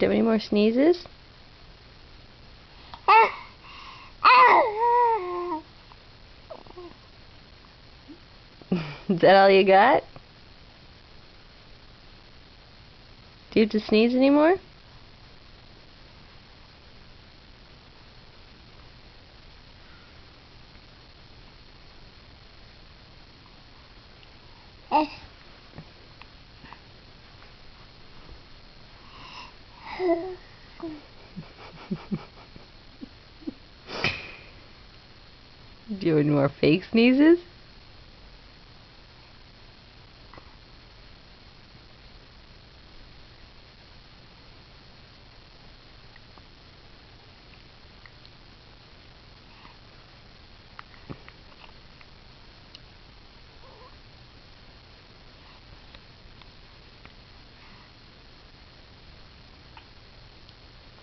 Do you have any more sneezes? Is that all you got? Do you have to sneeze anymore? Do you have any more fake sneezes?